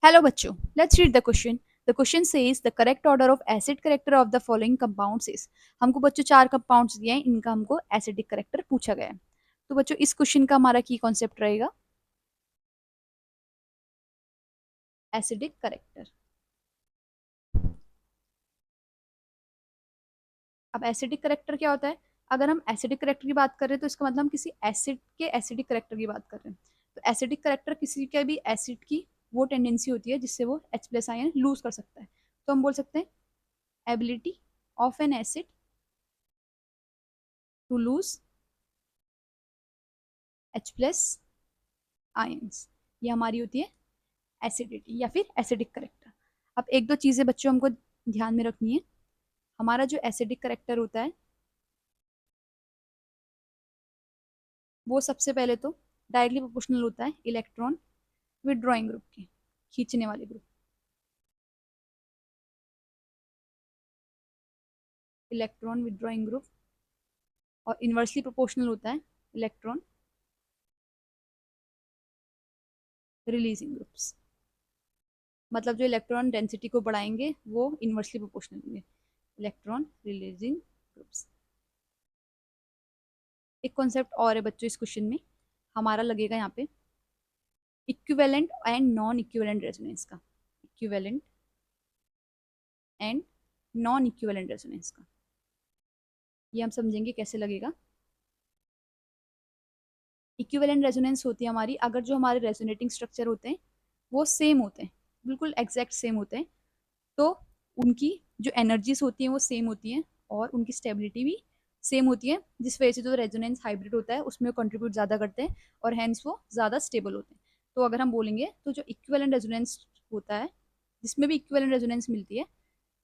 Hello बच्चों, let's read the question. The question says the correct order of acid character of the following compounds is. हमको बच्चों चार compounds दिए हैं, इनका हमको एसिडिक करेक्टर पूछा गया है. तो बच्चों इस क्वेश्चन का हमारा की कॉन्सेप्ट रहेगा एसिडिक करेक्टर. अब एसिडिक करेक्टर क्या होता है? अगर हम एसिडिक करेक्टर की बात कर रहे हैं तो इसका मतलब हम किसी एसिड के एसिडिक करेक्टर की बात कर रहे हैं. तो एसिडिक करेक्टर किसी के भी एसिड की वो टेंडेंसी होती है जिससे वो H प्लस आयन लूज कर सकता है. तो हम बोल सकते हैं ability of an acid to lose H plus ions. ये हमारी होती है एसिडिटी या फिर एसिडिक करेक्टर. अब एक दो चीजें बच्चों हमको ध्यान में रखनी है. हमारा जो एसिडिक करेक्टर होता है वो सबसे पहले तो डायरेक्टली प्रोपोर्शनल होता है इलेक्ट्रॉन विदड्रॉइंग ग्रुप के, खींचने वाले ग्रुप. Electron withdrawing group. और इनवर्सली प्रोपोर्शनल होता है इलेक्ट्रॉन रिलीजिंग ग्रुप्स. मतलब जो इलेक्ट्रॉन डेंसिटी को बढ़ाएंगे वो इनवर्सली प्रोपोर्शनल होंगे इलेक्ट्रॉन रिलीजिंग ग्रुप्स. एक कॉन्सेप्ट और है बच्चों इस क्वेश्चन में, हमारा लगेगा यहाँ पे equivalent and non equivalent resonance का. Equivalent and non equivalent resonance का ये हम समझेंगे कैसे लगेगा. इक्विवेलेंट रेजोनेंस होती है हमारी अगर जो हमारे रेजोनेटिंग स्ट्रक्चर होते हैं वो सेम होते हैं, बिल्कुल एग्जैक्ट सेम होते हैं. तो उनकी जो एनर्जीज होती हैं वो सेम होती हैं और उनकी स्टेबिलिटी भी सेम होती है, जिस वजह से जो रेजोनेंस हाइब्रिड होता है उसमें कंट्रीब्यूट ज़्यादा करते हैं और हैंस वो ज़्यादा स्टेबल होते हैं. तो अगर हम बोलेंगे तो जो इक्विवेलेंट रेजोनेंस होता है जिसमें भी इक्विवेलेंट रेजोनेंस मिलती है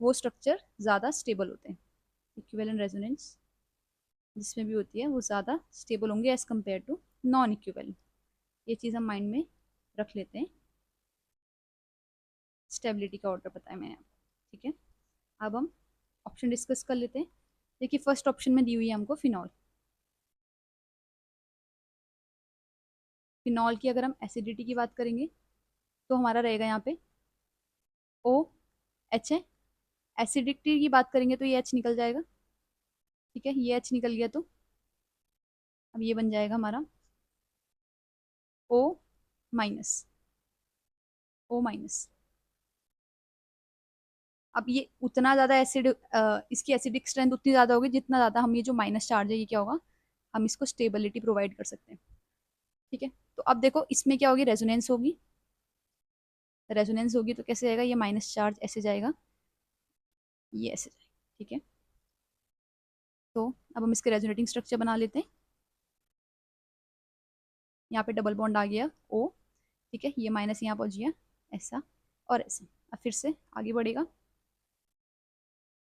वो स्ट्रक्चर ज़्यादा स्टेबल होते हैं. इक्विवेलेंट रेजोनेंस जिसमें भी होती है वो ज़्यादा स्टेबल होंगे as compared to non equivalent. ये चीज़ हम माइंड में रख लेते हैं. स्टेबिलिटी का ऑर्डर पता है मैंने आपको. ठीक है, अब हम ऑप्शन डिस्कस कर लेते हैं. देखिए फर्स्ट ऑप्शन में दी हुई है हमको फिनॉल. फिनॉल की अगर हम एसिडिटी की बात करेंगे तो हमारा रहेगा यहाँ पे ओ एच है. एसिडिटी की बात करेंगे तो ये एच निकल जाएगा. ठीक है, ये एच निकल गया तो अब ये बन जाएगा हमारा ओ माइनस. O minus. अब ये उतना ज्यादा एसिड, इसकी एसिडिक स्ट्रेंथ उतनी ज्यादा होगी जितना ज्यादा हम ये जो माइनस चार्ज है ये क्या होगा, हम इसको स्टेबिलिटी प्रोवाइड कर सकते हैं. ठीक है, तो अब देखो इसमें क्या होगी, रेजोनेंस होगी. रेजोनेंस होगी तो कैसे जाएगा, ये माइनस चार्ज ऐसे जाएगा, ये ऐसे जाएगा. ठीक है, तो अब हम इसके रेजोनेटिंग स्ट्रक्चर बना लेते हैं. यहाँ पे डबल बॉन्ड आ गया ओ. ठीक है, ये माइनस यहाँ पहुंच गया ऐसा और ऐसा. अब फिर से आगे बढ़ेगा,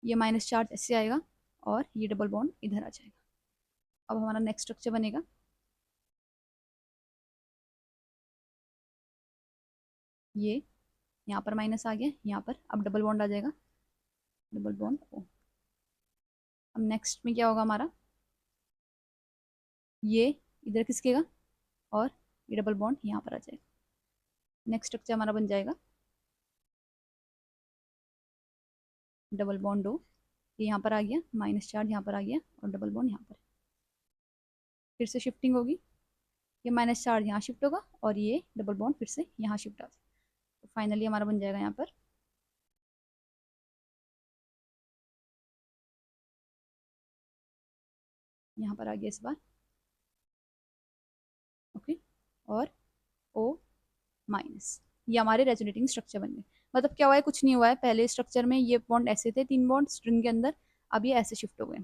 ये माइनस चार्ज ऐसे आएगा और ये डबल बॉन्ड इधर आ जाएगा. अब हमारा नेक्स्ट स्ट्रक्चर बनेगा, ये यहाँ पर माइनस आ गया, यहाँ पर अब डबल बॉन्ड आ जाएगा, डबल बॉन्ड ओ. अब नेक्स्ट में क्या होगा हमारा, ये इधर खिसकेगा और ये डबल बॉन्ड यहाँ पर आ जाएगा. नेक्स्ट स्ट्रक्चर हमारा बन जाएगा डबल बॉन्ड ओ. ये यहाँ पर आ गया, माइनस चार्ज यहाँ पर आ गया और डबल बॉन्ड यहाँ पर. फिर से शिफ्टिंग होगी, ये माइनस चार्ज यहाँ शिफ्ट होगा और ये डबल बॉन्ड फिर से यहाँ शिफ्ट आ जाएगा. तो फाइनली हमारा बन जाएगा यहाँ पर यहाँ पर आ गया इस बार. ओके, और ओ माइनस. ये हमारे रेजोनेटिंग स्ट्रक्चर बन गए. मतलब क्या हुआ है, कुछ नहीं हुआ है. पहले स्ट्रक्चर में ये बॉन्ड ऐसे थे, तीन बॉन्ड स्ट्रिंग के अंदर, अब ये ऐसे शिफ्ट हो गए.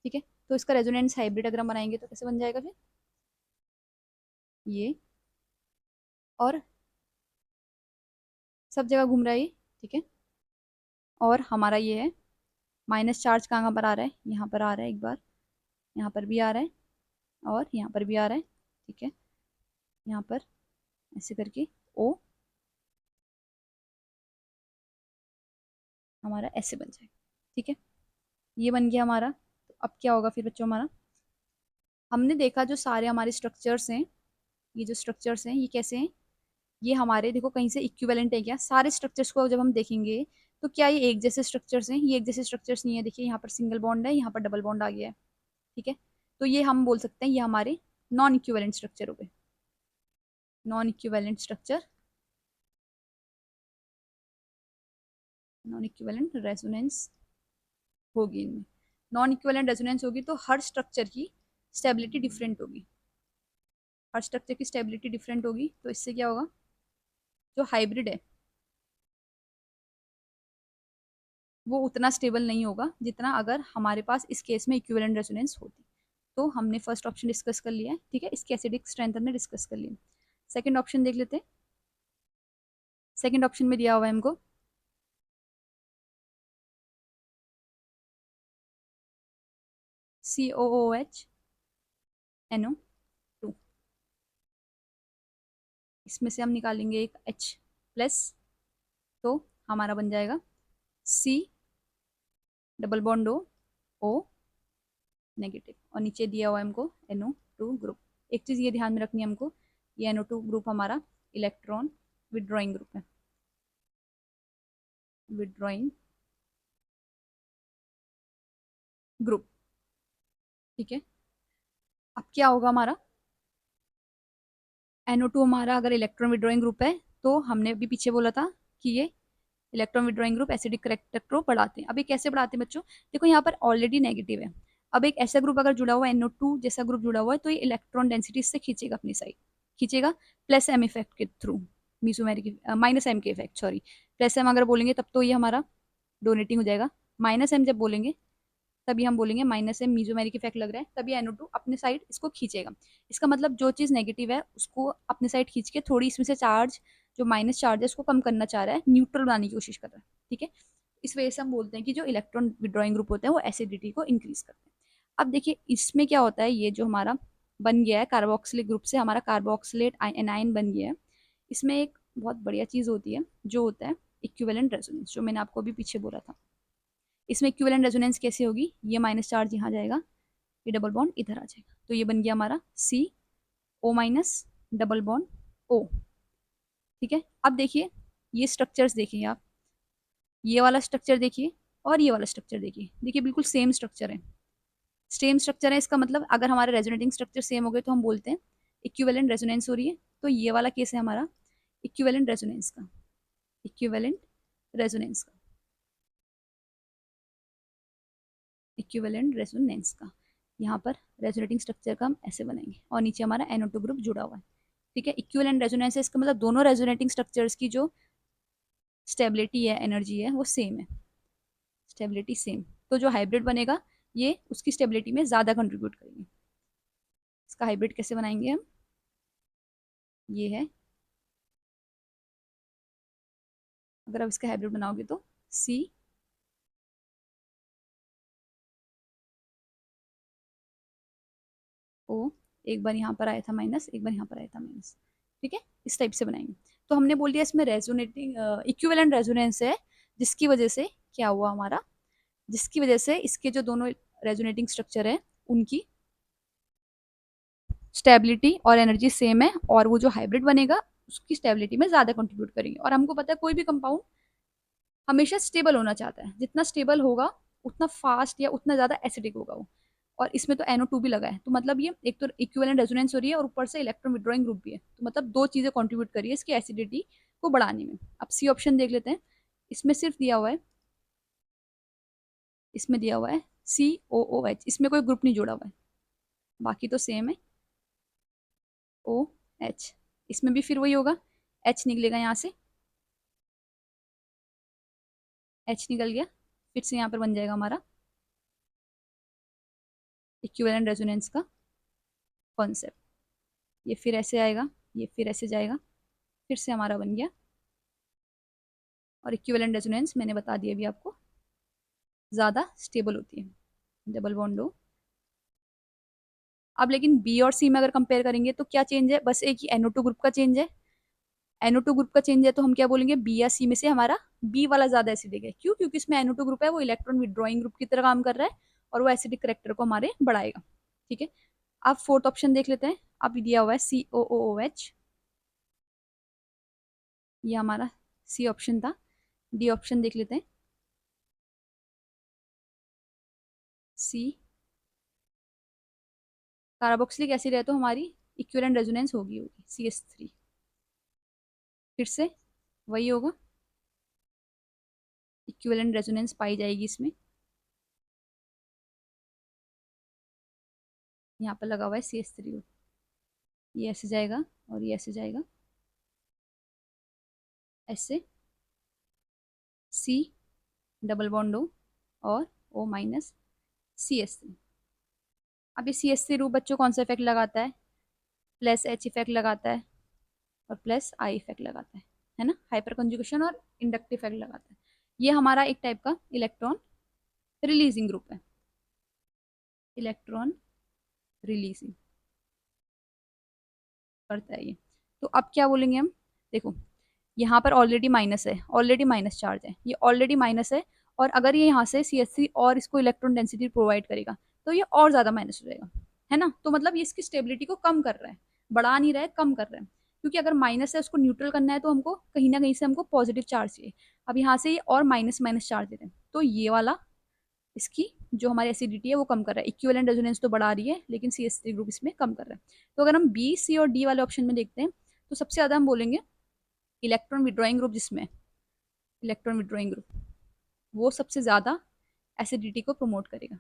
ठीक है, तो इसका रेजोनेंस हाइब्रिड अगर हम बनाएंगे तो कैसे बन जाएगा फिर, ये और सब जगह घूम रहा है ये. ठीक है, और हमारा ये है माइनस चार्ज कहाँ पर आ रहा है, यहाँ पर आ रहा है एक बार, यहाँ पर भी आ रहा है और यहाँ पर भी आ रहा है. ठीक है, यहाँ पर ऐसे करके ओ हमारा ऐसे बन जाएगा. ठीक है, ये बन गया हमारा. तो अब क्या होगा फिर बच्चों, हमारा हमने देखा जो सारे हमारे स्ट्रक्चर्स हैं, ये जो स्ट्रक्चर्स हैं ये कैसे हैं, ये हमारे देखो कहीं से इक्विवेलेंट है क्या? सारे स्ट्रक्चर्स को जब हम देखेंगे तो क्या ये एक जैसे स्ट्रक्चर्स हैं? ये एक जैसे स्ट्रक्चर्स नहीं है। देखिए यहाँ पर सिंगल बॉन्ड है, यहाँ पर डबल बॉन्ड आ गया है। ठीक है, तो ये हम बोल सकते हैं ये हमारे नॉन इक्विवेलेंट स्ट्रक्चर हो गए। Non equivalent structure, non equivalent resonance होगी इनमें। नॉन इक्विवेलेंट रेजोनेंस होगी तो हर स्ट्रक्चर की स्टेबिलिटी डिफरेंट होगी। हर स्ट्रक्चर की स्टेबिलिटी डिफरेंट होगी, तो इससे क्या होगा? जो हाइब्रिड है वो उतना स्टेबल नहीं होगा जितना अगर हमारे पास इस केस में इक्विवेलेंट रेजोनेंस होती। तो हमने फर्स्ट ऑप्शन डिस्कस कर लिया है, ठीक है, इसकी एसिडिक स्ट्रेंथ हमने डिस्कस कर लिया। सेकंड ऑप्शन देख लेते हैं। सेकंड ऑप्शन में दिया हुआ है हमको COOH NO2। इसमें से हम निकालेंगे एक H+, तो हमारा बन जाएगा C double bond O negative, और नीचे दिया हुआ है हमको NO2 ग्रुप। एक चीज ये ध्यान में रखनी है हमको, ये NO2 ग्रुप हमारा इलेक्ट्रॉन विड्रॉइंग ग्रुप है। विड्रॉइंग ग्रुप, ठीक है। अब क्या होगा हमारा? NO2 हमारा अगर इलेक्ट्रॉन विड्रॉइंग ग्रुप है तो हमने अभी पीछे बोला था कि ये electron withdrawing group acidic character को बढ़ाते हैं। अब ये कैसे बढ़ाते हैं बच्चों? देखो यहाँ पर ऑलरेडी नेगेटिव है। अब एक ऐसा ग्रुप अगर जुड़ा हुआ है, NO2 जैसा ग्रुप जुड़ा हुआ है, तो ये इलेक्ट्रॉन डेंसिटी से खींचेगा अपनी साइड, खींचेगा प्लस एम इफेक्ट के थ्रू, मीसोमेरिक माइनस एम के इफेक्ट, सॉरी, प्लस एम अगर बोलेंगे तब तो ये हमारा डोनेटिंग हो जाएगा। माइनस एम जब बोलेंगे तभी हम बोलेंगे माइनस एम मीजोमेरिक इफेक्ट लग रहा है, तभी NO2 अपने साइड इसको खींचेगा। इसका मतलब जो चीज नेगेटिव है उसको अपने साइड खींच के थोड़ी इसमें से चार्ज, जो माइनस चार्ज है उसको कम करना चाह रहा है, न्यूट्रल बनाने की कोशिश कर रहा है। ठीक है, इस वजह से हम बोलते हैं कि जो इलेक्ट्रॉन विड्रॉइंग ग्रुप होते हैं वो एसिडिटी को इंक्रीज करते हैं। अब देखिए इसमें क्या होता है, ये जो हमारा बन गया है कार्बोक्सिलिक ग्रुप से हमारा कार्बोक्सिलेट एनाइन बन गया है। इसमें एक बहुत बढ़िया चीज होती है जो होता है इक्विवेलेंट रेजोनेंस, जो मैंने आपको अभी पीछे बोला था। इसमें इक्विवेलेंट रेजोनेंस कैसे होगी? ये माइनस चार्ज यहाँ जाएगा, ये डबल बॉन्ड इधर आ जाएगा, तो ये बन गया हमारा CO- डबल बॉन्ड O। ठीक है, अब देखिए ये स्ट्रक्चर्स देखिए आप, ये वाला स्ट्रक्चर देखिए और ये वाला स्ट्रक्चर देखिए, देखिए बिल्कुल सेम स्ट्रक्चर है। सेम स्ट्रक्चर है, इसका मतलब अगर हमारे रेजोनेटिंग स्ट्रक्चर सेम हो गए तो हम बोलते हैं इक्विवेलेंट रेजोनेंस हो रही है। तो ये वाला केस है हमारा इक्विवेलेंट रेजोनेंस का, इक्विवेलेंट रेजोनेंस का, इक्विवेलेंट रेजोनेंस का। यहाँ पर रेजोनेटिंग स्ट्रक्चर का हम ऐसे बनाएंगे और नीचे हमारा NO2 ग्रुप जुड़ा हुआ है। ठीक है, इक्विवेलेंट रेजोनेंस है, इसका मतलब दोनों रेजोनेटिंग स्ट्रक्चर्स की जो स्टेबिलिटी है, एनर्जी है, वो सेम है, स्टेबिलिटी सेम। तो जो हाइब्रिड बनेगा ये उसकी स्टेबिलिटी में ज्यादा कंट्रीब्यूट करेंगे। इसका हाइब्रिड कैसे बनाएंगे हम? ये है, अगर आप इसका हाइब्रिड बनाओगे तो CO, एक बार यहाँ पर आया था माइनस, एक बार यहाँ पर आया था माइनस। ठीक है, इस टाइप से बनाएंगे। तो हमने बोल दिया इसमें रेजोनेटिंग इक्विवेलेंट रेजोनेंस है, जिसकी वजह से क्या हुआ हमारा, जिसकी वजह से इसके जो दोनों रेजोनेटिंग स्ट्रक्चर है उनकी स्टेबिलिटी और एनर्जी सेम है, और वो जो हाइब्रिड बनेगा उसकी स्टेबिलिटी में ज्यादा कंट्रीब्यूट करेंगे। और हमको पता है कोई भी कंपाउंड हमेशा स्टेबल होना चाहता है, जितना स्टेबल होगा उतना फास्ट या उतना ज्यादा एसिडिक होगा वो। और इसमें तो NO2 भी लगा है, तो मतलब ये एक तो इक्विवेलेंट रेजोनेंस हो रही है और ऊपर से इलेक्ट्रॉन विड्रॉइंग ग्रुप भी है, तो मतलब दो चीजें कंट्रीब्यूट कर रही है इसकी एसिडिटी को बढ़ाने में। अब सी ऑप्शन देख लेते हैं। इसमें सिर्फ दिया हुआ है, इसमें दिया हुआ है COOH, इसमें कोई ग्रुप नहीं जोड़ा हुआ है, बाकी तो सेम है OH। इसमें भी फिर वही होगा, H निकलेगा यहाँ से, H निकल गया, फिर से यहाँ पर बन जाएगा हमारा इक्विवेलेंट रेजोनेंस का कॉन्सेप्ट। ये फिर ऐसे आएगा, ये फिर ऐसे जाएगा, फिर से हमारा बन गया। और इक्विवेलेंट रेजोनेंस मैंने बता दिया अभी आपको ज्यादा स्टेबल होती है, डबल बॉन्ड हो। अब लेकिन बी और सी में अगर कंपेयर करेंगे तो क्या चेंज है? बस एक ही NO2 ग्रुप का चेंज है। NO2 ग्रुप का चेंज है तो हम क्या बोलेंगे, बी या सी में से हमारा बी वाला ज्यादा एसिडिक है। क्यों? क्योंकि इसमें NO2 ग्रुप है, वो इलेक्ट्रॉन विड्रॉइंग ग्रुप की तरह काम कर रहा है और वो एसिडिक करेक्टर को हमारे बढ़ाएगा। ठीक है, अब फोर्थ ऑप्शन देख लेते हैं। अब दिया हुआ है COOH, ये हमारा सी ऑप्शन था। डी ऑप्शन देख लेते हैं। सी कार्बोक्सिलिक एसिड है तो हमारी इक्विवेलेंट रेजोनेंस होगी CH3। फिर से वही होगा, इक्विवेलेंट रेजोनेंस पाई जाएगी इसमें। यहाँ पर लगा हुआ है CH3, ये ऐसे जाएगा और ये ऐसे जाएगा, ऐसे सी डबल बॉन्ड O और O-CH3। अब ये CH3 ग्रुप बच्चों कौन सा इफेक्ट लगाता है? प्लस H इफेक्ट लगाता है और प्लस I इफेक्ट लगाता है ना, हाइपर कंजुगेशन और इंडक्टिव इफेक्ट लगाता है। ये हमारा एक टाइप का इलेक्ट्रॉन रिलीजिंग ग्रुप है, इलेक्ट्रॉन रिलीजिंग करता है ये। तो अब क्या बोलेंगे हम, देखो यहाँ पर ऑलरेडी माइनस है, ऑलरेडी माइनस चार्ज है, ये ऑलरेडी माइनस है, और अगर ये यहाँ से CH3 और इसको इलेक्ट्रॉन डेंसिटी प्रोवाइड करेगा तो ये और ज्यादा माइनस हो जाएगा, है ना। तो मतलब ये इसकी स्टेबिलिटी को कम कर रहा है, बढ़ा नहीं रहा है, कम कर रहा है। क्योंकि अगर माइनस है उसको न्यूट्रल करना है तो हमको कहीं ना कहीं से हमको पॉजिटिव चार्ज चाहिए। अब यहाँ से ये और माइनस माइनस चार्ज दे रहे हैं, तो ये वाला इसकी जो हमारी एसिडिटी है वो कम कर रहा है। इक्विवेलेंट रेजोनेंस तो बढ़ा रही है लेकिन CH3 ग्रुप इसमें कम कर रहा है। तो अगर हम B, C और D वाले ऑप्शन में देखते हैं तो सबसे ज्यादा हम बोलेंगे इलेक्ट्रॉन विड्रॉइंग ग्रुप, जिसमें इलेक्ट्रॉन विड्रॉइंग ग्रुप वो सबसे ज्यादा एसिडिटी को प्रमोट करेगा।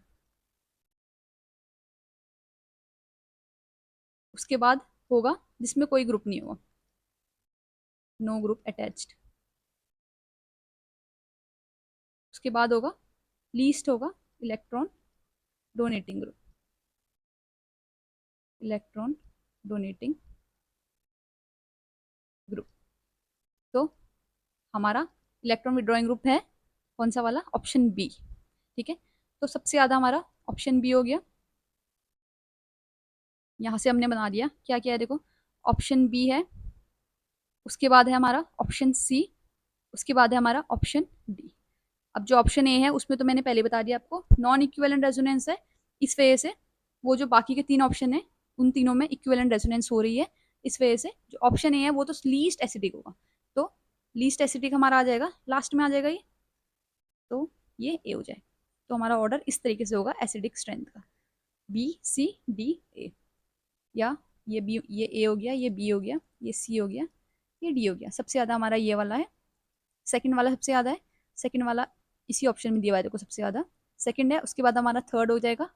उसके बाद होगा जिसमें कोई ग्रुप नहीं होगा, नो ग्रुप अटैच्ड। उसके बाद होगा लीस्ट होगा electron donating group, electron donating group. तो हमारा इलेक्ट्रॉन विड्रॉइंग ग्रुप है कौन सा वाला, ऑप्शन बी। ठीक है, तो सबसे ज्यादा हमारा ऑप्शन बी हो गया। यहां से हमने बना दिया क्या क्या है, देखो ऑप्शन बी है, उसके बाद है हमारा ऑप्शन सी, उसके बाद है हमारा ऑप्शन डी। अब जो ऑप्शन ए है उसमें तो मैंने पहले बता दिया आपको, नॉन इक्विवेलेंट रेजोनेंस है, इस वजह से वो जो बाकी के तीन ऑप्शन है उन तीनों में इक्विवेलेंट रेजोनेंस हो रही है। इस वजह से जो ऑप्शन ए है वो तो लीस्ट एसिडिक होगा, तो लीस्ट एसिडिक हमारा आ जाएगा, लास्ट में आ जाएगा ये, तो ये ए हो जाए। तो हमारा ऑर्डर इस तरीके से होगा एसिडिक स्ट्रेंथ का, B, C, D, A। या ये बी, ये ए हो गया, ये बी हो गया, ये सी हो गया, ये डी हो गया। सबसे ज्यादा हमारा ये वाला है, सेकंड वाला सबसे ज्यादा है, सेकंड वाला इसी ऑप्शन में दिया हुआ है देखो, सबसे ज्यादा सेकंड है, उसके बाद हमारा थर्ड हो जाएगा,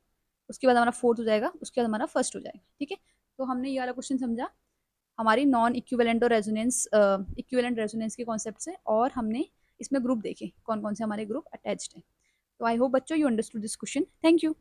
उसके बाद हमारा फोर्थ हो जाएगा, उसके बाद हमारा फर्स्ट हो जाएगा। ठीक है, तो हमने ये वाला क्वेश्चन समझा हमारी नॉन इक्विवेलेंट और रेजोनेंस, इक्विवेलेंट रेजोनेंस के कॉन्सेप्ट से, और हमने इसमें ग्रुप देखे कौन कौन से हमारे ग्रुप अटैच्ड है। तो आई होप बच्चों you understood this question. Thank you.